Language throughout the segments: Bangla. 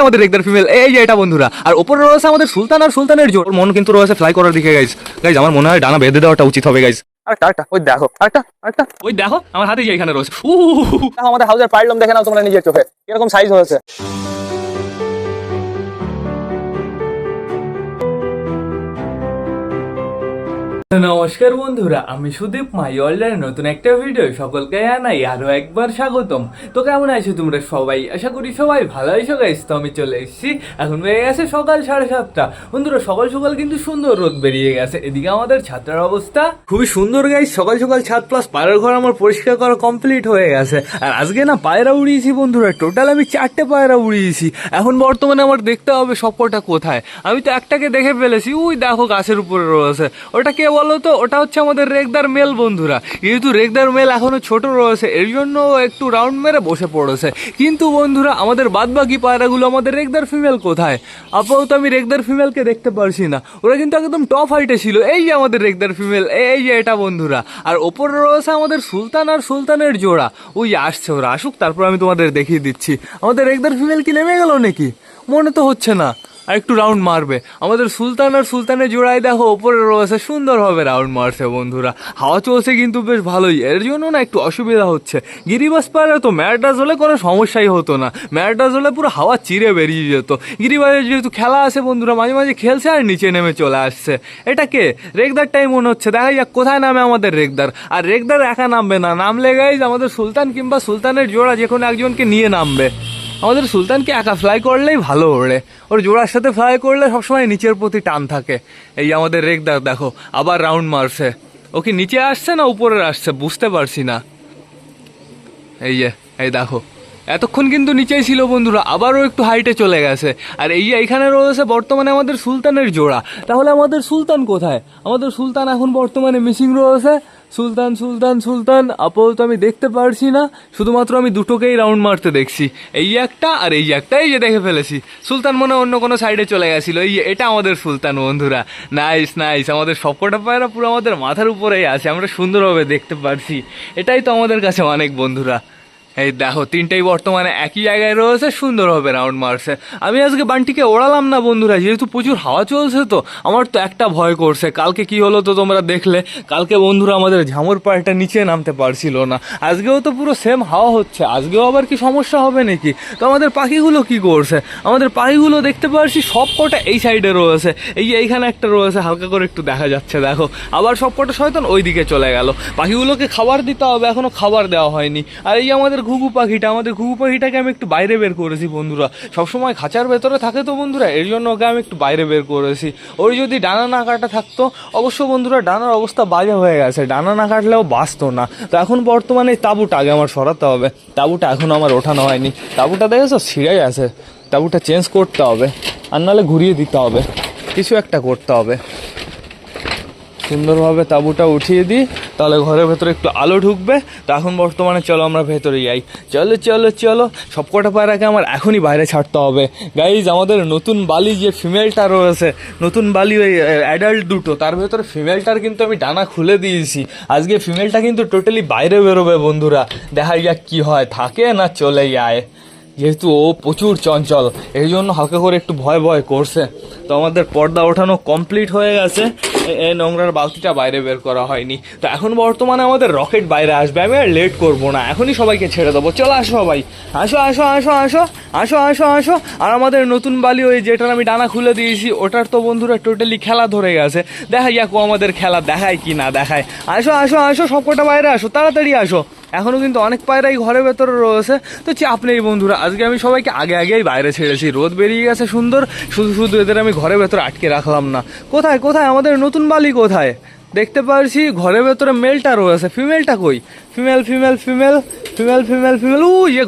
আমাদের রেগদার ফিমেল, এই যে এটা বন্ধুরা। আর ওপরে রয়েছে আমাদের সুলতান আর সুলতানের জোর। মন কিন্তু রয়েছে ফ্লাই করার দিকে গাইজ। গাইজ আমার মনে হয় ডানা বেঁধে দেওয়াটা উচিত হবে গাইজ। আরেকটা ওই দেখো, আরেকটা ওই দেখো আমার হাতে যে এখানে রয়েছে। আমাদের হাউসের পাইলম দেখে নাও তোমরা নিজের চোখে কিরকম সাইজ হয়েছে। নমস্কার বন্ধুরা, আমি সুদীপ মাই ওয়ার্ল্ডের নতুন একটা ভিডিও সকলকে জানাই আরো একবার স্বাগতম। তো কেমন আছো তোমরা সবাই? আশা করি সবাই ভালো আছো গাইস। তো আমি চলে এসেছি, এখন বেরিয়ে গেছে সকাল 7:30। বন্ধুরা সকাল সকাল কিন্তু সুন্দর রোদ বেরিয়ে গেছে। এদিকে আমাদের ছাত্রের অবস্থা খুবই সুন্দর গাইস। সকাল সকাল ছাদ প্লাস পায়রার ঘর আমার পরিষ্কার করা কমপ্লিট হয়ে গেছে। আর আজকে না পায়রা উড়িয়েছি বন্ধুরা, টোটাল আমি 4টে পায়রা উড়িয়েছি। এখন বর্তমানে আমার দেখতে হবে সবকটা কোথায়। আমি তো একটাকে দেখে ফেলেছি, ওই দেখো গাছের উপরে রয়েছে। ওটা কে বলো তো? ওটা হচ্ছে আমাদের রেগদার মেল বন্ধুরা। যেহেতু রেগদার মেল এখনো ছোট রয়েছে, এর জন্য একটু রাউন্ড মেরে বসে পড়েছে। কিন্তু বন্ধুরা আমাদের বাদবাকি পায়রাগুলো, আমাদের রেগদার ফিমেল কোথায়? আপাতত আমি রেগদার ফিমেলকে দেখতে পারছি না। ওরা কিন্তু একদম টপ হাইটে ছিল। এই যে আমাদের রেগদার ফিমেল, এই যে এটা বন্ধুরা। আর ওপরে রয়েছে আমাদের সুলতান আর সুলতানের জোড়া। ওই আসছে, ওরা আসুক তারপর আমি তোমাদের দেখিয়ে দিচ্ছি। আমাদের রেগদার ফিমেল কি নেমে গেল নাকি? মনে তো হচ্ছে না। আর একটু রাউন্ড মারবে। আমাদের সুলতান আর সুলতানের জোড়ায় দেখো ওপরে রয়েছে, সুন্দরভাবে রাউন্ড মারছে বন্ধুরা। হাওয়া চলছে কিন্তু বেশ ভালোই, এর জন্য না একটু অসুবিধা হচ্ছে। গিরিবাস পায়রা তো ম্যারাডাস হলে কোনো সমস্যাই হতো না। ম্যারাডাস হলে পুরো হাওয়া চিরে বেরিয়ে যেত। গিরিবাসের যেহেতু খেলা আছে বন্ধুরা, মাঝে মাঝে খেলছে আর নিচে নেমে চলে আসছে। এটা কে? রেগদার টাইম মনে হচ্ছে। দেখা যাক কোথায় নামে আমাদের রেগদার। আর রেগদার একা নামবে না, নামলে গাইজ আমাদের সুলতান কিংবা সুলতানের জোড়া যে কোনো একজনকে নিয়ে নামবে। আমাদের সুলতানকে একা ফ্লাই করলেই ভালো ওড়ে, ওর জোড়ার সাথে ফ্লাই করলে সবসময় নিচের প্রতি টান থাকে। এই আমাদের রেগদার দেখো আবার রাউন্ড মারছে। ও কি নিচে আসছে না উপরে আসছে বুঝতে পারছি না। এই দেখো এতক্ষণ কিন্তু নিচেই ছিল বন্ধুরা, আবারও একটু হাইটে চলে গেছে। আর এইখানে রয়েছে বর্তমানে আমাদের সুলতানের জোড়া। তাহলে আমাদের সুলতান কোথায়? আমাদের সুলতান এখন বর্তমানে মিসিং রয়েছে। সুলতান আপাতত আমি দেখতে পারছি না। শুধুমাত্র আমি দুটোকেই রাউন্ড মারতে দেখছি, এই একটা আর এই একটা। এই যে দেখে ফেলেছি, সুলতান মনে অন্য কোনো সাইডে চলে গেছিল। এটা আমাদের সুলতান বন্ধুরা। নাইস। আমাদের সবকটা পায়রা পুরো আমাদের মাথার উপরেই আছে, আমরা সুন্দরভাবে দেখতে পারছি। এটাই তো আমাদের কাছে অনেক বন্ধুরা। এই দেখো তিনটেই বর্তমানে একই জায়গায় রয়েছে, সুন্দরভাবে রাউন্ড মারছে। আমি আজকে বান্টিকে ওড়ালাম না বন্ধুরা, যেহেতু প্রচুর হাওয়া চলছে। তো আমার তো একটা ভয় করছে, কালকে কি হলো তো তোমরা দেখলে। কালকে বন্ধুরা আমাদের ঝামর পায়রাটা নিচে নামতে পারছিল না। আজকেও তো পুরো সেম হাওয়া হচ্ছে, আজকেও আবার কি সমস্যা হবে নাকি? তো আমাদের পাখিগুলো কি করছে? আমাদের পাখিগুলো দেখতে পারছি সব কটা এই সাইডে রয়েছে। এইখানে একটা রয়েছে, হালকা করে একটু দেখা যাচ্ছে দেখো। আবার সব কটা শয়তান ওই দিকে চলে গেল। পাখিগুলোকে খাবার দিতে হবে, এখনো খাবার দেওয়া হয়নি। আর এই আমাদের ঘুঘু পাখিটাকে আমি একটু বাইরে বের করেছি বন্ধুরা। সবসময় খাঁচার ভেতরে থাকে তো বন্ধুরা, এর জন্য ওকে আমি একটু বাইরে বের করেছি। ওর যদি ডানা না কাটা থাকতো, অবশ্য বন্ধুরা ডানার অবস্থা বাজে হয়ে গেছে, ডানা না কাটলেও বাঁচতো না। তো এখন বর্তমানে তাঁবুটা আগে আমার সরাতে হবে। তাঁবুটা এখনও আমার ওঠানো হয়নি। তাঁবুটা দেখেছো ছিঁড়াই আছে, তাঁবুটা চেঞ্জ করতে হবে, আর নাহলে ঘুরিয়ে দিতে হবে, কিছু একটা করতে হবে। সুন্দরভাবে তাঁবুটা উঠিয়ে দিই, তাহলে ঘরের ভেতরে একটু আলো ঢুকবে। তো এখন বর্তমানে চলো আমরা ভেতরে যাই। চলো সবকটা পায়রাকে আমার এখনই বাইরে ছাড়তে হবে গাইজ। আমাদের নতুন বালি যে ফিমেলটা রয়েছে, নতুন বালি ওই অ্যাডাল্ট দুটো, তার ভেতরে ফিমেলটার কিন্তু আমি ডানা খুলে দিয়েছি। আজকে ফিমেলটা কিন্তু টোটালি বাইরে বেরোবে বন্ধুরা। দেখা যাক কি হয়, থাকে না চলে যায়। যেহেতু ও প্রচুর চঞ্চল, এই জন্য হালকা করে একটু ভয় করছে। তো আমাদের পর্দা ওঠানো কমপ্লিট হয়ে গেছে, এই নোংরার বালতিটা বাইরে বের করা হয়নি। তো এখন বর্তমানে আমাদের রকেট বাইরে আসবে, আমি আর লেট করবো না, এখনই সবাইকে ছেড়ে দেবো। চলো আসো সবাই, আসো। আর আমাদের নতুন বালি ওই যেটার আমি ডানা খুলে দিয়েছি, ওটার তো বন্ধুরা টোটালি খেলা ধরে গেছে। দেখা যাক ও আমাদের খেলা দেখায় কি না দেখায়। আসো সবকটা বাইরে আসো, তাড়াতাড়ি আসো। এখনও কিন্তু অনেক পায়রাই ঘরের ভেতরে রয়েছে। তো চাপ নেই বন্ধুরা, আজকে আমি সবাইকে আগেই বাইরে ছেড়েছি। রোদ বেরিয়ে গেছে সুন্দর, শুধু এদের আমি ঘরের ভেতরে আটকে রাখলাম না। কোথায় আমাদের নতুন বালি কোথায়? দেখতে পারছি ঘরের ভেতরে মেলটা রয়েছে, ফিমেলটা কই? ফিমেল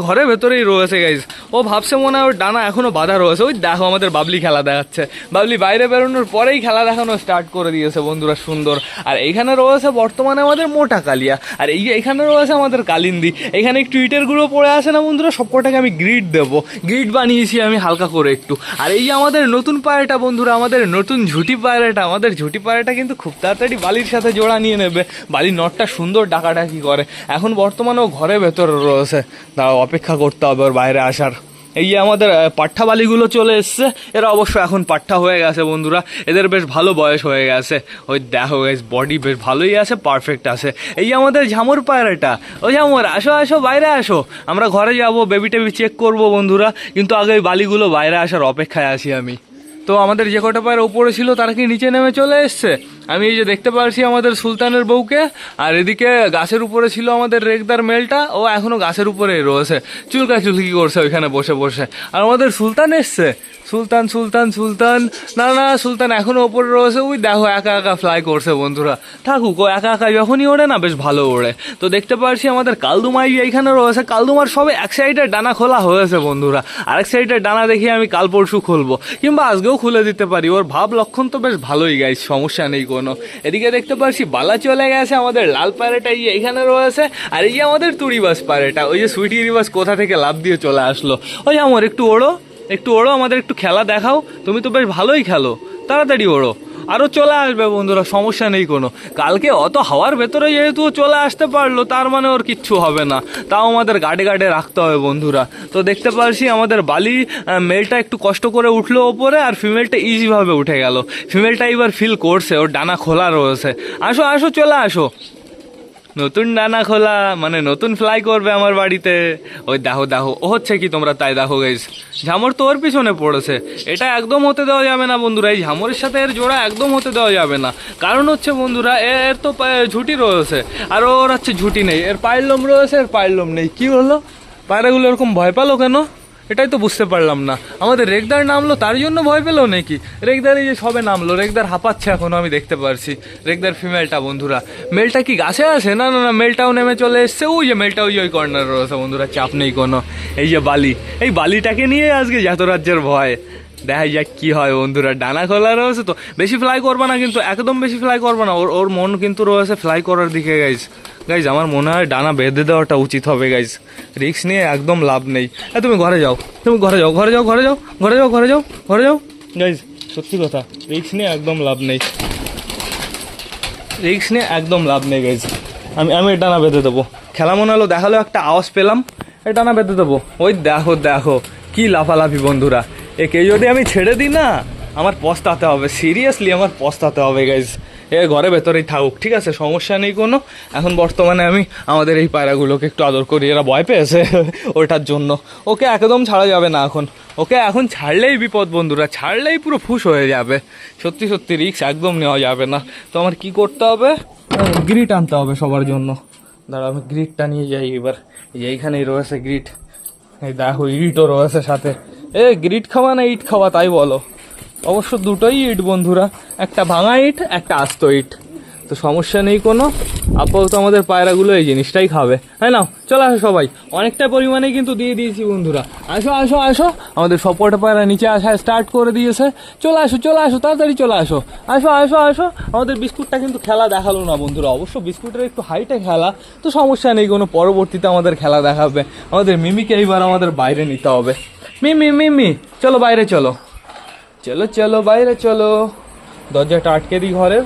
ঘরের ভেতরেই রয়েছে গাইজ। ও ভাবছে মনে হয় ওর ডানা এখনো বাঁধা রয়েছে। ওই দেখো আমাদের বাবলি খেলা দেখাচ্ছে। বাবলি বাইরে বেরোনোর পরেই খেলা দেখানো স্টার্ট করে দিয়েছে বন্ধুরা, সুন্দর। আর এইখানে রয়েছে বর্তমানে আমাদের মোটা কালিয়া, আর এইখানে রয়েছে আমাদের কালিন্দি। এখানে একটু ইটের গুঁড়ো পড়ে আছে না বন্ধুরা, সবকটাকে আমি গ্রিড দেবো। গ্রিড বানিয়েছি আমি হালকা করে একটু। আর এই আমাদের নতুন পায়রাটা বন্ধুরা, আমাদের নতুন ঝুটি পায়রাটা। আমাদের ঝুটি পায়রাটা কিন্তু খুব তাড়াতাড়ি বালির সাথে জোড়া নিয়ে নেবে। বালির নটটা সুন্দর ডাকাডাকি করে। এখন বর্তমানে ও ঘরের ভেতরে রয়েছে, দাঁড়াও অপেক্ষা করতে হবে ওর বাইরে আসার। এই যে আমাদের পাঠ্ঠা বালিগুলো চলে এসছে, এরা অবশ্য এখন পাঠ্ঠা হয়ে গেছে বন্ধুরা, এদের বেশ ভালো বয়স হয়ে গেছে। ওই দেখো গাইস বডি বেশ ভালোই আছে, পারফেক্ট আছে। এই যে আমাদের ঝামর পায়রাটা, ওই ঝামর আসো আসো বাইরে আসো, আমরা ঘরে যাবো, বেবি টেবি চেক করবো বন্ধুরা, কিন্তু আগে ওই বালিগুলো বাইরে আসার অপেক্ষায় আছি আমি। তো আমাদের যে কটা পায়রা উপরে ছিল তারা কি নিচে নেমে চলে এসছে? আমি এই যে দেখতে পাচ্ছি আমাদের সুলতানের বউকে, আর এদিকে গাছের উপরে ছিল আমাদের রেগদার মেলটা, ও এখনো গাছের উপরেই রয়েছে, চুলকি করছে ওইখানে বসে বসে। আর আমাদের সুলতান এসছে, সুলতান সুলতান সুলতান না না সুলতান এখনো ওপরে রয়েছে, ওই দেখো একা একা ফ্লাই করছে বন্ধুরা। থাকুক, ও একা একা যখনই ওড়ে না বেশ ভালো ওড়ে। তো দেখতে পাচ্ছি আমাদের কালদুমাই এইখানে রয়েছে, কালদুমার সবে এক সাইডের ডানা খোলা হয়েছে বন্ধুরা, আরেক সাইডের ডানা দেখি আমি কাল পরশু খুলবো, কিংবা আজকেও খুলে দিতে পারি। ওর ভাব লক্ষণ তো বেশ ভালোই গাইস, সমস্যা নেই কোনো। এদিকে দেখতে পাচ্ছি বালা চলে গেছে, আমাদের লাল পায়রাটা এইখানে রয়েছে, আর এই যে আমাদের তুড়িবাস পায়রাটা, ওই যে সুইটি রিবাস কোথা থেকে লাভ দিয়ে চলে আসলো। ওই আমার একটু ওড়ো, একটু ওড়ো, আমাদের একটু খেলা দেখাও, তুমি তো বেশ ভালোই খেলো, তাড়াতাড়ি ওড়ো। আরও চলে আসবে বন্ধুরা, সমস্যা নেই কোনো। কালকে অত হাওয়ার ভেতরে যেহেতু চলে আসতে পারলো, তার মানে ওর কিচ্ছু হবে না, তাও আমাদের গার্ডে গার্ডে রাখতে হবে বন্ধুরা। তো দেখতে পাচ্ছি আমাদের বালি মেলটা একটু কষ্ট করে উঠলো ওপরে, আর ফিমেলটা ইজিভাবে উঠে গেল। ফিমেলটা এবার ফিল করছে, ওর ডানা খোলা রয়েছে। আসো আসো চলে আসো, নতুন ডানা খোলা মানে নতুন ফ্লাই করবে আমার বাড়িতে। ওই দেখো দেখো ও হচ্ছে কি, তোমরা তাই দেখো গাইস, ঝামর তো ওর পিছনে পড়েছে। এটা একদম হতে দেওয়া যাবে না বন্ধুরা, এই ঝামরের সাথে এর জোড়া একদম হতে দেওয়া যাবে না। কারণ হচ্ছে বন্ধুরা, এর তো ঝুঁটি রয়েছে, আর ওর হচ্ছে ঝুঁটি নেই, এর পায়ের লোম রয়েছে, এর পায়ের লোম নেই। কি হলো, পায়রাগুলো এরকম ভয় পেলো কেন, এটাই তো বুঝতে পারলাম না। আমাদের রেগদার নামলো তার জন্য ভয় পেলো নাকি? রেগদার এই যে সবে নামলো, রেগদার হাঁপাচ্ছে এখনো, আমি দেখতে পারছি। রেগদার ফিমেলটা বন্ধুরা, মেলটা কি গাছে আছে? না না না, মেলটাও নেমে চলে এসছে, ওই যে মেলটা ওই যে ওই কর্নারে রয়েছে বন্ধুরা, চাপ নেই কোনো। এই যে বালি, এই বালিটাকে নিয়ে আজকে যত রাজ্যের ভয়, দেখা যাক কি হয় বন্ধুরা। ডানা খোলা রয়েছে তো, বেশি ফ্লাই করবা না কিন্তু, একদম বেশি ফ্লাই করবা না, ওর ওর মন কিন্তু রয়েছে ফ্লাই করার দিকে গাইজ। গাইজ আমার মনে হয় ডানা বেঁধে দেওয়াটা উচিত হবে গাইজ, রিস্ক নিয়ে একদম লাভ নেই। তুমি ঘরে যাও, তুমি ঘরে যাও, ঘরে যাও, ঘরে যাও, ঘরে যাও, ঘরে যাও, ঘরে যাও গাইজ, সত্যি কথা, রিস্ক নিয়ে একদম লাভ নেই, রিস্ক নিয়ে একদম লাভ নেই গাইজ। আমি ডানা বেঁধে দেবো, খেলা মনে হলো, দেখালো একটা আওয়াজ পেলাম, এই ডানা বেঁধে দেবো। ওই দেখো দেখো কি লাফালাফি বন্ধুরা, একে যদি আমি ছেড়ে দিই না, আমার পস্তাতে হবে, সিরিয়াসলি আমার পস্তাতে হবে গাইজ। এ ঘরে ভেতরেই থাকুক, ঠিক আছে, সমস্যা নেই কোনো। এখন বর্তমানে আমি আমাদের এই পায়রাগুলোকে একটু আদর করি, এরা ভয় পেয়েছে ওটার জন্য। ওকে একদম ছাড়া যাবে না এখন, ওকে এখন ছাড়লেই বিপদ বন্ধুরা, ছাড়লেই পুরো ফুস হয়ে যাবে। সত্যি সত্যি রিস্ক একদম নেওয়া যাবে না। তো আমার কি করতে হবে, গ্রিট আনতে হবে সবার জন্য। দাঁড়া আমি গ্রিটটা নিয়ে যাই এবার, এইখানেই রয়েছে গ্রিট, এই দেখো ইটও রয়েছে সাথে। গ্রিট খাওয়া না ইট খাওয়া তাই বলো? অবশ্য দুটোই ইট বন্ধুরা, একটা ভাঙা ইট, একটা আস্ত ইট। তো সমস্যা নেই কোনো, আপাতত আমাদের পায়রাগুলো এই জিনিসটাই খাবে। হ্যাঁ না, চলে আসো সবাই, অনেকটা পরিমাণে কিন্তু দিয়ে দিয়েছি বন্ধুরা। আসো আসো আসো, আমাদের সবকটা পায়রা নিচে আসা স্টার্ট করে দিয়েছে। চলে আসো চলে আসো, তাড়াতাড়ি চলে আসো, আসো আসো আসো। আমাদের বিস্কুটটা কিন্তু খেলা দেখালো না বন্ধুরা, অবশ্য বিস্কুটের একটু হাইটে খেলা, তো সমস্যা নেই কোনো, পরবর্তীতে আমাদের খেলা দেখাবে। আমাদের মিমিকে এইবার আমাদের বাইরে নিতে হবে। মিমি মিমি চলো বাইরে চলো, চলো চলো বাইরে চলো, দরজাটা আটকে দিই ঘরের,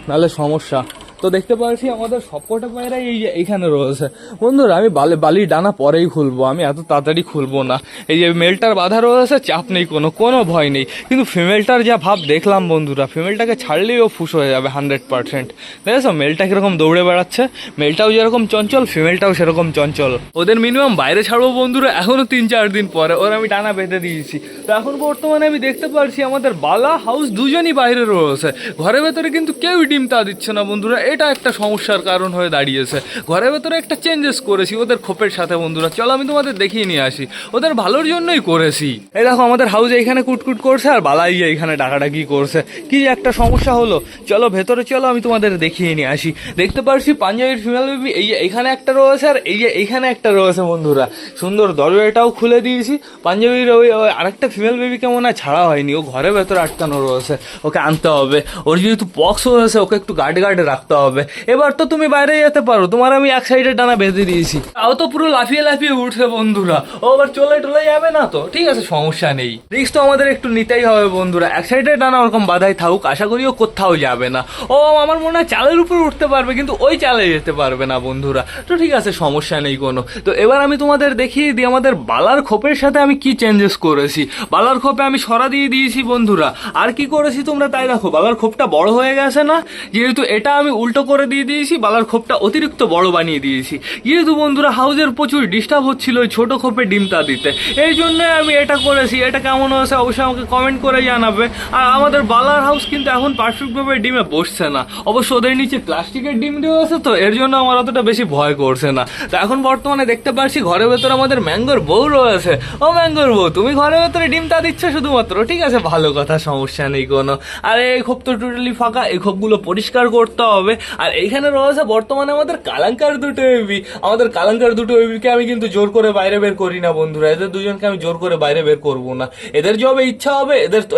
নাহলে সমস্যা। তো দেখতে পাচ্ছি আমাদের সবকটা পায়রা এইখানে রয়েছে বন্ধুরা। আমি বালির ডানা পরেই খুলবো, আমি এত তাড়াতাড়ি খুলবো না। এই যে মেলটার বাধা রয়েছে, চাপ নেই কোনো, কোনো ভয় নেই। কিন্তু ফিমেলটার যা ভাব দেখলাম বন্ধুরা, ফিমেলটাকে ছাড়লেই ও ফুস হয়ে যাবে 100%। দেখেছো মেলটা কিরকম দৌড়ে বেড়াচ্ছে, মেলটাও যেরকম চঞ্চল, ফিমেলটাও সেরকম চঞ্চল। ওদের মিনিমাম বাইরে ছাড়বো বন্ধুরা এখনো 3-4 দিন পরে, ওর আমি ডানা বেঁধে দিয়েছি। তো এখন বর্তমানে আমি দেখতে পাচ্ছি আমাদের বালা হাউস দুজনই বাইরে রয়েছে, ঘরের ভেতরে কিন্তু কেউই ডিম তা দিচ্ছে না বন্ধুরা। এটা একটা সমস্যার কারণ হয়ে দাঁড়িয়েছে। ঘরের ভেতরে একটা চেঞ্জেস করেছি ওদের খোপের সাথে বন্ধুরা, চলো আমি তোমাদের দেখিয়ে নিয়ে আসি, ওদের ভালোর জন্যই করেছি। এই দেখো আমাদের হাউসে এখানে কুটকুট করছে, আর বালাই এইখানে ডাকাডাকি করছে, কি একটা সমস্যা হলো। চলো ভেতরে চলো, আমি তোমাদের দেখিয়ে নিয়ে আসি। দেখতে পাচ্ছি পাঞ্জাবির ফিমেল বেবি এইখানে একটা রয়েছে, আর এইখানে একটা রয়েছে বন্ধুরা। সুন্দর দরজাটাও খুলে দিয়েছি। পাঞ্জাবির ওই আরেকটা ফিমেল বেবি কেমন হয় ছাড়া হয়নি, ও ঘরের ভেতরে আটকানো রয়েছে, ওকে আনতে হবে। ওর যেহেতু পক্স হয়েছে, ওকে একটু গার্ডে রাখতে করতে হবে। এবার তো তুমি বাইরে যেতে পারো, তোমার আমি এক সাইডে ডানা বেঁধে দিয়েছি। তাও তো পুরো লাফিয়ে লাফিয়ে উঠছে বন্ধুরা। ও আবার চলে টলে যাবে না তো? ঠিক আছে, সমস্যা নেই। রিস্ক তো আমাদের একটু নিতেই হবে বন্ধুরা। এক সাইডে ডানা ওরকম বাধাই থাকুক, আশা করি ও কোথাও যাবে না। ও আমার মনে হয় চালের উপর উঠতে পারবে, কিন্তু ওই চালে যেতে পারবে না বন্ধুরা। তো ঠিক আছে, সমস্যা নেই কোনো। তো এবার আমি তোমাদের দেখিয়ে দিই আমাদের বালার খোপের সাথে আমি কি চেঞ্জেস করেছি। বালার খোপে আমি সরা দিয়ে দিয়েছি বন্ধুরা। আর কি করেছি তোমরা তাই দেখো, বালার খোপটা বড় হয়ে গেছে না? যেহেতু এটা আমি উল্টো করে দিয়ে দিয়েছি, বালার খোপটা অতিরিক্ত বড় বানিয়ে দিয়েছি। যেহেতু বন্ধুরা হাউজের প্রচুর ডিস্টার্ব হচ্ছিল ওই ছোট খোপে ডিমটা দিতে, এই জন্য আমি এটা করেছি। এটা কেমন হয়েছে অবশ্যই আমাকে কমেন্ট করে জানাবে। আর আমাদের বালার হাউস কিন্তু এখন পারফেক্টভাবে ডিমে বসছে না। অবশ্য ওদের নিচে প্লাস্টিকের ডিম দেওয়া আছে, তো এর জন্য আমার অতটা বেশি ভয় করছে না। তো এখন বর্তমানে দেখতে পাচ্ছি ঘরের ভেতরে আমাদের ম্যাঙ্গোর বউ রয়েছে। ও ম্যাঙ্গোর বউ, তুমি ঘরের ভেতরে ডিমটা দিচ্ছ শুধুমাত্র? ঠিক আছে, ভালো কথা, সমস্যা নেই কোনো। আর এই খোপ তো টোটালি ফাঁকা, এই খোপগুলো পরিষ্কার করতে হবে। আর এইখানে রয়েছে বর্তমানে আমাদের কালাঙ্কার দুটো বেবি। আমাদের কালাঙ্কার দুটো বেবিকে আমি কিন্তু জোর করে বাইরে বের করি না বন্ধুরা। এদের দুজনকে আমি জোর করে বাইরে বের করবো না। এদের যবে ইচ্ছা হবে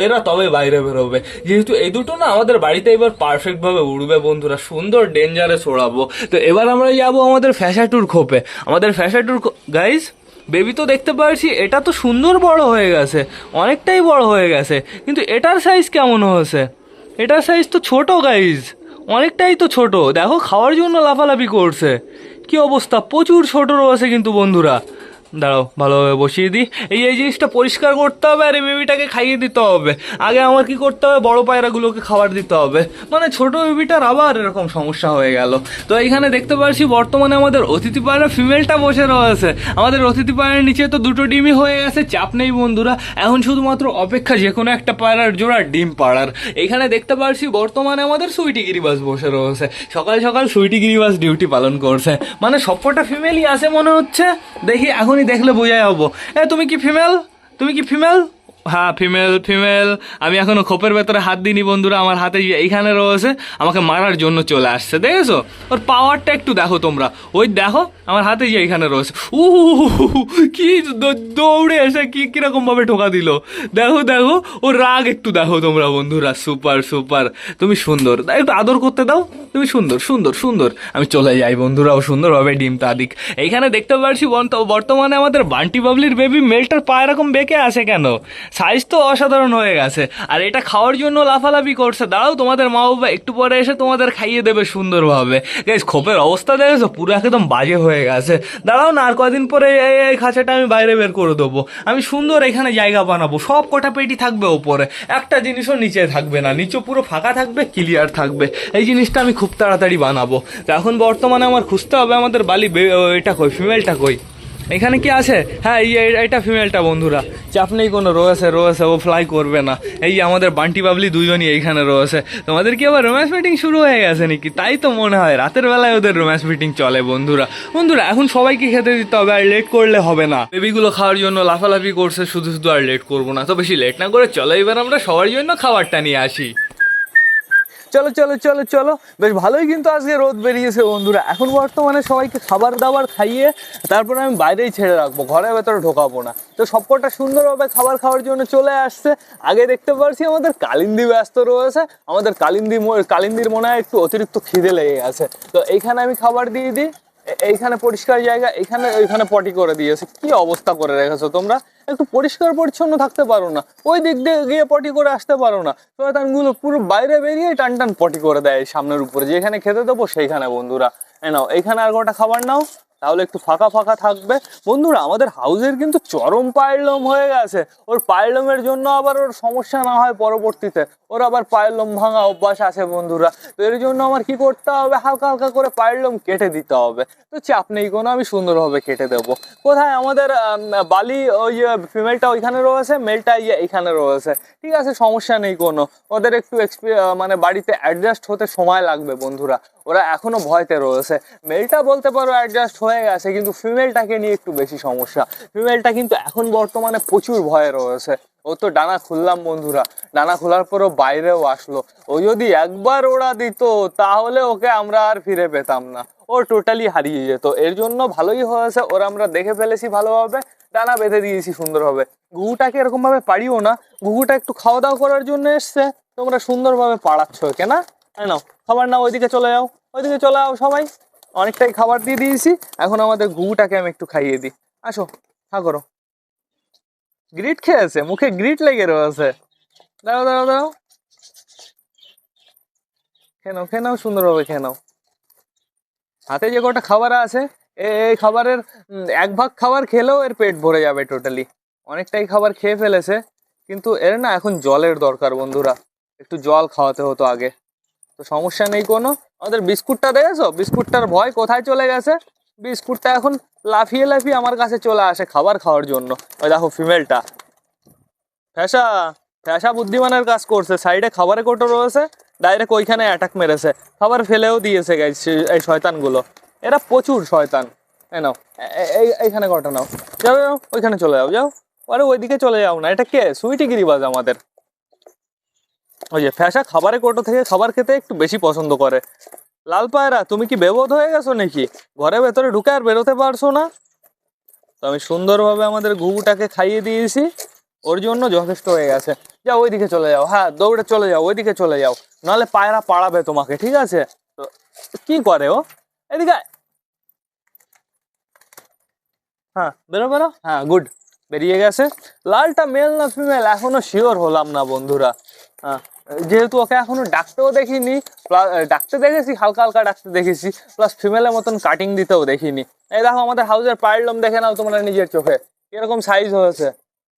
এরা তবে বাইরে বেরোবে। যেহেতু এই দুটো না আমাদের বাড়িতে এবার পারফেক্ট ভাবে উড়বে বন্ধুরা, সুন্দর ডেঞ্জারে ছড়াবো। তো এবার আমরা যাবো আমাদের ফ্যাশাটুর খোপে। আমাদের ফ্যাশাটুর গাইস বেবি তো দেখতে পাচ্ছি এটা তো সুন্দর বড় হয়ে গেছে, অনেকটাই বড় হয়ে গেছে, কিন্তু এটার সাইজ কেমন হয়েছে? এটার সাইজ তো ছোট গাইস, অনেকটাই তো ছোট। দেখো খাওয়ার জন্য লাফালাফি করছে, কি অবস্থা, প্রচুর ছোট রয়েছে কিন্তু বন্ধুরা। দাঁড়াও ভালোভাবে বসিয়ে দিই। এই জিনিসটা পরিষ্কার করতে হবে আর এই বেবিটাকে খাইয়ে দিতে হবে। আগে আমার কি করতে হবে, বড় পায়রাগুলোকে খাবার দিতে হবে। মানে ছোট বেবিটার আবার এরকম সমস্যা হয়ে গেল। তো এইখানে দেখতে পাচ্ছি বর্তমানে আমাদের অতিথি পায়রা ফিমেলটা বসে রয়েছে। আমাদের অতিথি পায়রার নিচে তো দুটো ডিমই হয়ে গেছে, চাপ নেই বন্ধুরা। এখন শুধুমাত্র অপেক্ষা যে কোনো একটা পায়রার জোড়া ডিম পাড়ার। এইখানে দেখতে পাচ্ছি বর্তমানে আমাদের সুইটি গিরিবাস বসে রয়েছে। সকাল সকাল সুইটি গিরিবাস ডিউটি পালন করছে। মানে সবকটা ফিমেলই আছে মনে হচ্ছে। দেখি এখনই দেখলে বোঝা যাবো। তুমি কি ফিমেল? তুমি কি ফিমেল? হ্যাঁ, ফিমেল ফিমেল। আমি এখনো খোপের ভেতরে হাত দিইনি বন্ধুরা, আমার হাতে এইখানে রয়েছে, আমাকে মারার জন্য চলে আসছে। দেখেছো ওর পাওয়ারটা একটু দেখো তোমরা, ওই দেখো আমার হাতে যে এইখানে রয়েছে। কি দৌড়ে এসে কিরকম ভাবে ঠোকা দিল, দেখো দেখো ওর রাগ একটু দেখো তোমরা বন্ধুরা। সুপার সুপার, তুমি সুন্দর, একটু আদর করতে দাও, তুমি সুন্দর সুন্দর সুন্দর। আমি চলে যাই বন্ধুরা, ও সুন্দরভাবে ডিমটা দিক। এইখানে দেখতে পাচ্ছি বর্তমানে আমাদের বান্টি বাবলির বেবি মেলটার পা এরকম বেঁকে আছে কেন? সাইজ তো অসাধারণ হয়ে গেছে, আর এটা খাওয়ার জন্য লাফালাফি করছে। দাঁড়াও, তোমাদের মা বাবা একটু পরে এসে তোমাদের খাইয়ে দেবে সুন্দরভাবে। গাইস খোপের অবস্থা দেখেছো, পুরো একদম বাজে হয়ে গেছে। দাঁড়াও না, আর কদিন পরে এই খাঁচাটা আমি বাইরে বের করে দেবো। আমি সুন্দর এখানে জায়গা বানাবো, সব কটা পেটি থাকবে ওপরে, একটা জিনিসও নিচে থাকবে না, নিচে পুরো ফাঁকা থাকবে, ক্লিয়ার থাকবে। এই জিনিসটা আমি খুব তাড়াতাড়ি বানাবো। তো এখন বর্তমানে আমার খুঁজতে হবে আমাদের বালি এটা কই, ফিমেলটা কই? এখানে কি আছে? হ্যাঁ, এইটা ফিমেলটা বন্ধুরা, চাপ নেই কোনো, রয়েছে রয়েছে, ও ফ্লাই করবে না। এই আমাদের বান্টি বাবলি দুজনই এইখানে রয়েছে। তোমাদের কি আবার রোম্যান্স মিটিং শুরু হয়ে গেছে নাকি? তাই তো মনে হয়, রাতের বেলায় ওদের রোম্যান্স মিটিং চলে বন্ধুরা। বন্ধুরা এখন সবাইকে খেতে দিতে হবে, আর লেট করলে হবে না। বেবিগুলো খাওয়ার জন্য লাফালাফি করছে, শুধু শুধু আর লেট করবো না। তো বেশি লেট না করে চলো এবার আমরা সবার জন্য খাবারটা নিয়ে আসি। চলো চলো চলো চলো, বেশ ভালোই কিন্তু আজকে রোদ বেরিয়েছে বন্ধুরা। এখন বর্তমানে সবাইকে খাবার দাবার খাইয়ে তারপরে আমি বাইরেই ছেড়ে রাখবো, ঘরের ভেতরে ঢোকাবো না। তো সবকটা সুন্দরভাবে খাবার খাওয়ার জন্য চলে আসছে। আগে দেখতে পাচ্ছি আমাদের কালিন্দি ব্যস্ত রয়েছে। আমাদের কালিন্দির মনে হয় একটু অতিরিক্ত খিদে লেগে গেছে। তো এইখানে আমি খাবার দিয়ে দিই। এইখানে পরিষ্কার জায়গা, ওইখানে পটি করে দিয়েছে। কি অবস্থা করে রেখেছো তোমরা? একটু পরিষ্কার পরিচ্ছন্ন থাকতে পারো না? ওই দিক দিয়ে গিয়ে পটি করে আসতে পারো না? শয়তানগুলো পুরো বাইরে বেরিয়ে টান টান পটি করে দেয় সামনের উপরে, যেখানে খেতে দেবো সেইখানে বন্ধুরা। নাও এইখানে আর গোটা খাবার নাও, তাহলে একটু ফাঁকা ফাঁকা থাকবে বন্ধুরা। আমাদের হাউজের কিন্তু চরম পায়ের হয়ে গেছে। ওর পায়ের জন্য আবার ওর সমস্যা না হয় পরবর্তীতে, ওর আবার পায়ের ভাঙা অভ্যাস আছে বন্ধুরা। তো এর জন্য আমার কি করতে হবে, হালকা হালকা করে পায়ের কেটে দিতে হবে। তো চাপ নেই কোনো, আমি সুন্দরভাবে কেটে দেবো। কোথায় আমাদের বালি, ওই ফিমেলটা ওইখানে রয়েছে, মেলটা এইখানে রয়েছে। ঠিক আছে, সমস্যা নেই কোনো। ওদের একটু মানে বাড়িতে অ্যাডজাস্ট হতে সময় লাগবে বন্ধুরা, ওরা এখনো ভয়তে রয়েছে। মেলটা বলতে পারো অ্যাডজাস্ট হয়ে গেছে, কিন্তু ফিমেলটাকে নিয়ে একটু বেশি সমস্যা। ফিমেলটা কিন্তু এখন বর্তমানে প্রচুর ভয়ে রয়েছে। ও তো ডানা খুললাম বন্ধুরা, ডানা খোলার পরও বাইরেও আসলো। ও যদি একবার ওড়া দিত তাহলে ওকে আমরা আর ফিরে পেতাম না, ও টোটালি হারিয়ে যেত। এর জন্য ভালোই হয়েছে, ওরা আমরা দেখে ফেলেছি ভালোভাবে, ডানা বেঁধে দিয়েছি সুন্দরভাবে। ঘুঘুটাকে এরকম ভাবে পারিও না, ঘুঘুটা একটু খাওয়া দাওয়া করার জন্য এসছে, তোমরা সুন্দরভাবে পাড়াচ্ছ ওকে না? নাও খাবার নাও, ওইদিকে চলে যাও, ওইদিকে চলে যাও সবাই, অনেকটাই খাবার দিয়ে দিয়েছি। এখন আমাদের ঘুঘুটাকে আমি একটু খাইয়ে দিই। আসো, হা করো। গ্রিট খেয়েছে, মুখে গ্রিট লেগে রয়েছে। দাঁড়াও দাঁড়াও দাঁড়াও, খেয়ে নাও সুন্দরভাবে খেয়ে নাও। হাতে যে কটা খাবার আছে, এই খাবারের 1 ভাগ খাবার খেলেও এর পেট ভরে যাবে টোটালি। অনেকটাই খাবার খেয়ে ফেলেছে, কিন্তু এর না এখন জলের দরকার বন্ধুরা। একটু জল খাওয়াতে হতো আগে। তো সমস্যা নেই কোনো। আমাদের বিস্কুটটা দেখেছো, বিস্কুটটার ভয় কোথায় চলে গেছে। বিস্কুটটা এখন লাফিয়ে লাফিয়ে আমার কাছে চলে আসে খাবার খাওয়ার জন্য। ওই দেখো ফিমেলটা, ফ্যাসা ফ্যাসা বুদ্ধিমানের কাজ করছে। সাইডে খাবারের কোটো রয়েছে, ডাইরেক্ট ওইখানে অ্যাটাক মেরেছে, খাবার ফেলেও দিয়েছে গাইস এই শয়তানগুলো। এরা প্রচুর শয়তান। নাও এইখানে কটা নাও, যাও যাও ওইখানে চলে যাও, যাও। আরে ওইদিকে চলে যাও না, এটা কে সুইটি গিরিবাজ আমাদের। ওই যে ফ্যাসা খাবারের কোটো থেকে খাবার খেতে একটু বেশি পছন্দ করে। লাল পায়রা, তুমি কি বেবোধ হয়ে গেছো নাকি? ঘরের ভেতরে ঢুকে আর বেরোতে পারছো না? তো আমি সুন্দরভাবে আমাদের ঘুঘুটাকে খাইয়ে দিয়েছি, ওর জন্য যথেষ্ট হয়ে গেছে। যাও ওইদিকে চলে যাও, হ্যাঁ দৌড়ে চলে যাও, ওইদিকে চলে যাও, নাহলে পায়রা পাড়াবে তোমাকে, ঠিক আছে? তো কি করে ও, এদিকে আয়। হ্যাঁ বেরো বেরো, হ্যাঁ গুড, বেরিয়ে গেছে। লালটা মেল না ফিমেল এখনো শিওর হলাম না বন্ধুরা। হ্যাঁ, যেহেতু ওকে এখনো ডাকতেও দেখিনি, ডাকতে দেখেছি হালকা হালকা ডাকতে দেখেছি, প্লাস ফিমেলের মতন কাটিং দিতেও দেখিনি। এই দেখো আমাদের হাউসের পাইলম দেখে নাও তোমরা নিজের চোখে, কিরকম সাইজ হয়েছে।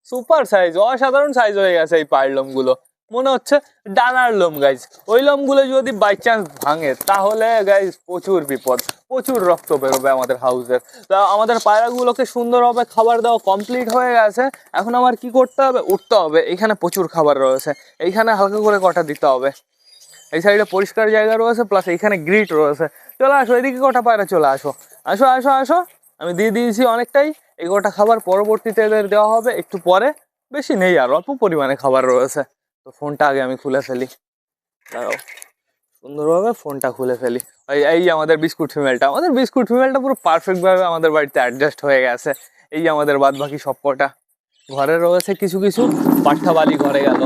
সুপার সাইজ, অসাধারণ সাইজ হয়ে গেছে এই পাইলম গুলো। মনে হচ্ছে ডানার লোম গাইজ। ওই লোমগুলো যদি বাই চান্স ভাঙে তাহলে গাইজ প্রচুর বিপদ, প্রচুর রক্ত বেরোবে আমাদের হাউসের। তা আমাদের পায়রাগুলোকে সুন্দরভাবে খাবার দেওয়া কমপ্লিট হয়ে গেছে। এখন আমার কি করতে হবে, উঠতে হবে। এখানে প্রচুর খাবার রয়েছে, এইখানে হালকা করে কটা দিতে হবে। এই সাইডে পরিষ্কার জায়গা রয়েছে, প্লাস এইখানে গ্রিট রয়েছে। চলে আসো এদিকে কটা পায়রা, চলে আসো, আসো আসো আসো। আমি দিয়ে দিয়েছি অনেকটাই। এই কটা খাবার পরবর্তীতে এদের দেওয়া হবে একটু পরে, বেশি নেই আর অল্প পরিমাণে খাবার রয়েছে। তো ফোনটা আগে আমি খুলে ফেলি, দাঁড়াও সুন্দরভাবে ফোনটা খুলে ফেলি। এই আমাদের বিস্কুট ফিমেলটা, আমাদের বিস্কুট ফিমেলটা পুরো পারফেক্ট ভাবে আমাদের বাড়িতে অ্যাডজাস্ট হয়ে গেছে। এই আমাদের বাদ বাকি সব কটা ঘরে রয়েছে, কিছু কিছু পাঠা বালি ঘরে গেল।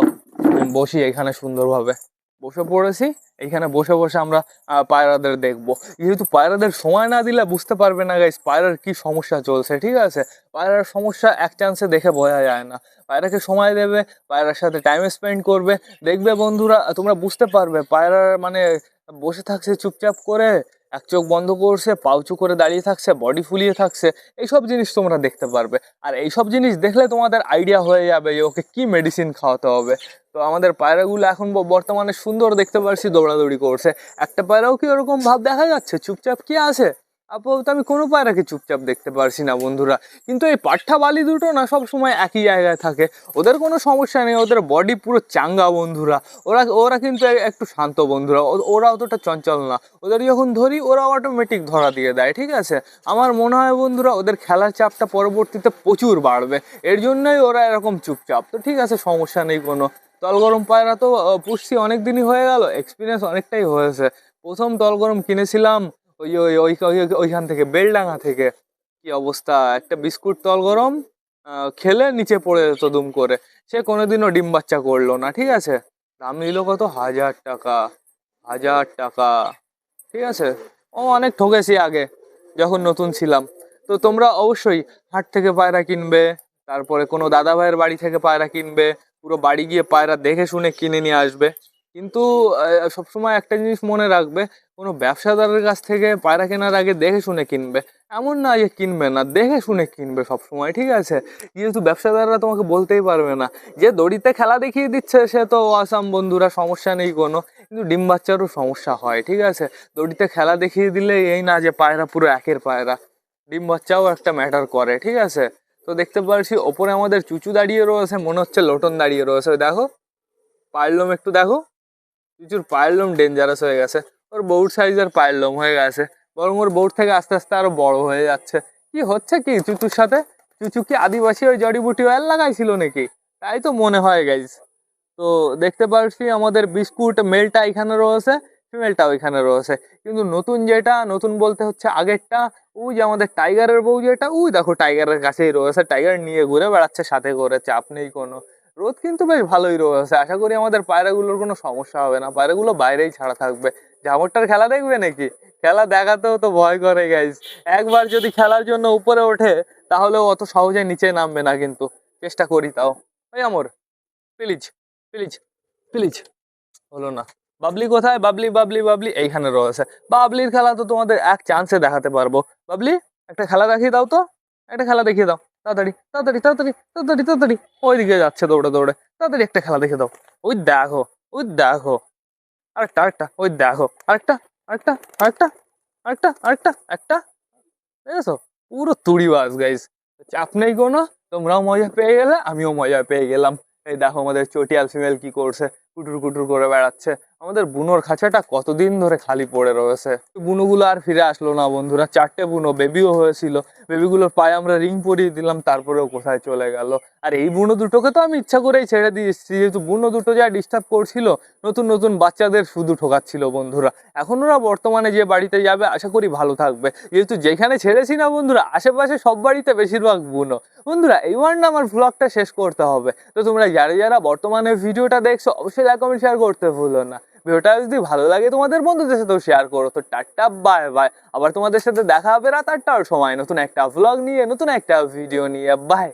আমি বসি এখানে সুন্দরভাবে বসে পড়েছি। এইখানে বসে বসে আমরা পায়রাদের দেখবো। যেহেতু পায়রাদের সময় না দিলে বুঝতে পারবে না গাইস পায়রার কি সমস্যা চলছে, ঠিক আছে? পায়রার সমস্যা এক চান্সে দেখে বোঝা যায় না। পায়রাকে সময় দেবে, পায়রার সাথে টাইম স্পেন্ড করবে, দেখবে বন্ধুরা তোমরা বুঝতে পারবে পায়রার মানে বসে থাকছে চুপচাপ করে, এক চোখ বন্ধ করছে, পাউচু করে দাঁড়িয়ে থাকছে, বডি ফুলিয়ে থাকছে, এইসব জিনিস তোমরা দেখতে পারবে। আর এইসব জিনিস দেখলে তোমাদের আইডিয়া হয়ে যাবে যে ওকে কি মেডিসিন খাওয়াতে হবে। তো আমাদের পায়রাগুলো এখন বর্তমানে সুন্দর দেখতে পারছি, দৌড়াদৌড়ি করছে। একটা পায়রাও কি ওরকম ভাব দেখা যাচ্ছে চুপচাপ কি আছে? আপাতত আমি কোনো পায়রাকে চুপচাপ দেখতে পারছি না বন্ধুরা। কিন্তু এই পাঠা বালি দুটো না সব সময় একই জায়গায় থাকে, ওদের কোনো সমস্যা নেই, ওদের বডি পুরো চাঙ্গা বন্ধুরা। ওরা ওরা কিন্তু একটু শান্ত বন্ধুরা, ওরা অতটা চঞ্চল না। ওদের যখন ধরি ওরা অটোমেটিক ধরা দিয়ে দেয়, ঠিক আছে? আমার মনে হয় বন্ধুরা ওদের খেলার চাপটা পরবর্তীতে প্রচুর বাড়বে, এর জন্যই ওরা এরকম চুপচাপ। তো ঠিক আছে, সমস্যা নেই কোনো। তলগরম পায়রা তো পুষছি অনেক দিনই হয়ে গেল, এক্সপিরিয়েন্স অনেকটাই হয়েছে। প্রথম তলগরম কিনেছিলাম ওই ওই ওই ওই- ওইখান থেকে বেলডাঙ্গা থেকে। কি অবস্থা, একটা বিস্কুট তলগরম খেলে নিচে পড়ে যেত দুম করে। সে কোনোদিনও ডিম বাচ্চা করলো না, ঠিক আছে? দাম নিল কত, 1000 টাকা, 1000 টাকা, ঠিক আছে? ও অনেক ঠকেছি আগে যখন নতুন ছিলাম। তো তোমরা অবশ্যই হাট থেকে পায়রা কিনবে, তারপরে কোনো দাদা ভাইয়ের বাড়ি থেকে পায়রা কিনবে, পুরো বাড়ি গিয়ে পায়রা দেখে শুনে কিনে নিয়ে আসবে। কিন্তু সবসময় একটা জিনিস মনে রাখবে, কোনো ব্যবসাদারের কাছ থেকে পায়রা কেনার আগে দেখে শুনে কিনবে। এমন না যে কিনবে না, দেখে শুনে কিনবে সব সময়, ঠিক আছে? যেহেতু ব্যবসাদাররা তোমাকে বলতেই পারবে না যে দড়িতে খেলা দেখিয়ে দিচ্ছে সে তো আসাম বন্ধুরা, সমস্যা নেই কোনো। কিন্তু ডিম বাচ্চারও সমস্যা হয়, ঠিক আছে? দড়িতে খেলা দেখিয়ে দিলে এই না যে পায়রা পুরো একের পায়রা, ডিম বাচ্চাও একটা ম্যাটার করে, ঠিক আছে? তো দেখতে পাচ্ছি ওপরে আমাদের চুচু দাঁড়িয়ে রয়েছে, মনে হচ্ছে লোটন দাঁড়িয়ে রয়েছে। ওই দেখো পায়ের লোম একটু দেখো, চুচুর পায়ের লোম ডেঞ্জারাস হয়ে গেছে, ওর বউর সাইজের পায়ের লোম হয়ে গেছে, বরং ওর বউর থেকে আস্তে আস্তে আরো বড় হয়ে যাচ্ছে। কি হচ্ছে কি চুচুর সাথে? চুচু কি আদিবাসী ওই জড়িবুটি অয়েল লাগাইছিল নাকি? তাই তো মনে হয় গাইজ। তো দেখতে পাচ্ছি আমাদের বিস্কুট মেলটা এখানে রয়েছে, ফিমেলটাও এখানে রয়েছে। কিন্তু নতুন যেটা, নতুন বলতে হচ্ছে আগেরটা, ওই যে আমাদের টাইগারের বউ যেটা, ওই দেখো টাইগারের কাছেই রয়েছে, টাইগার নিয়ে ঘুরে বেড়াচ্ছে সাথে করে, চাপ নেই কোনো। রোদ কিন্তু বেশ ভালোই রয়েছে, আশা করি আমাদের পায়রাগুলোর কোনো সমস্যা হবে না, পায়রাগুলো বাইরেই ছাড়া থাকবে। ঝামরটার খেলা দেখবে নাকি? খেলা দেখাতেও তো ভয় করে গাইস। একবার যদি খেলার জন্য উপরে ওঠে তাহলে অত সহজে নিচে নামবে না, কিন্তু চেষ্টা করি তাও। ওই আমর, প্লিজ প্লিজ প্লিজ। হলো না। বাবলি কোথায়? বাবলি বাবলি বাবলি এইখানে রয়েছে। বাবলির খেলা তো তোমাদের এক চান্সে দেখাতে পারবো। বাবলি, একটা খেলা দেখিয়ে দাও তো, একটা খেলা দেখিয়ে দাও তাড়াতাড়ি তাড়াতাড়ি তাড়াতাড়ি তাড়াতাড়ি তাড়াতাড়ি। ওইদিকে যাচ্ছে দৌড়ে দৌড়ে, তাড়াতাড়ি একটা খেলা দেখিয়ে দাও। ওই দেখো, ওই দেখো, আরেকটা আরেকটা, ওই দেখো, আরেকটা আরেকটা আরেকটা আরেকটা আরেকটা একটা। দেখেছো? পুরো তুড়িবাজ গাইস। চাপ নেই কোনো, তোমরাও মজা পেয়ে গেলে, আমিও মজা পেয়ে গেলাম। এই দেখো আমাদের চটিয়াল ফিমেল কি করছে, কুটুর কুটুর করে বেড়াচ্ছে। আমাদের বুনোর খাঁচাটা কতদিন ধরে খালি পড়ে রয়েছে। বুনোগুলো আর ফিরে আসলো না বন্ধুরা। 4টে বুনো, বেবিও হয়েছিল। বেবিগুলোর পায়ে আমরা রিং পরিয়ে দিলাম, তারপরেও কোথায় চলে গেল। আর এই বুনো দুটোকে তো আমি ইচ্ছা করেই ছেড়ে দিয়েছি, যেহেতু বুনো দুটো যা ডিস্টার্ব করছিল, নতুন নতুন বাচ্চাদের শুধু ঠোকাচ্ছিল বন্ধুরা। এখন ওরা বর্তমানে যে বাড়িতে যাবে আশা করি ভালো থাকবে, যেহেতু যেখানে ছেড়েছি না বন্ধুরা আশেপাশে সব বাড়িতে বেশিরভাগ বুনো। বন্ধুরা এইবার না আমার ভ্লগটা শেষ করতে হবে। তো তোমরা যারা যারা বর্তমানে ভিডিওটা দেখছো অবশ্যই লাইক কমেন্ট শেয়ার করতে ভুলো না। ভিডিওটা যদি ভালো লাগে তোমাদের বন্ধুদের সাথেও শেয়ার করো। তো টাটা বাই বাই। আবার তোমাদের সাথে দেখা হবে রাত 8টার সময় নতুন একটা ভ্লগ নিয়ে, নতুন একটা ভিডিও নিয়ে। বাই।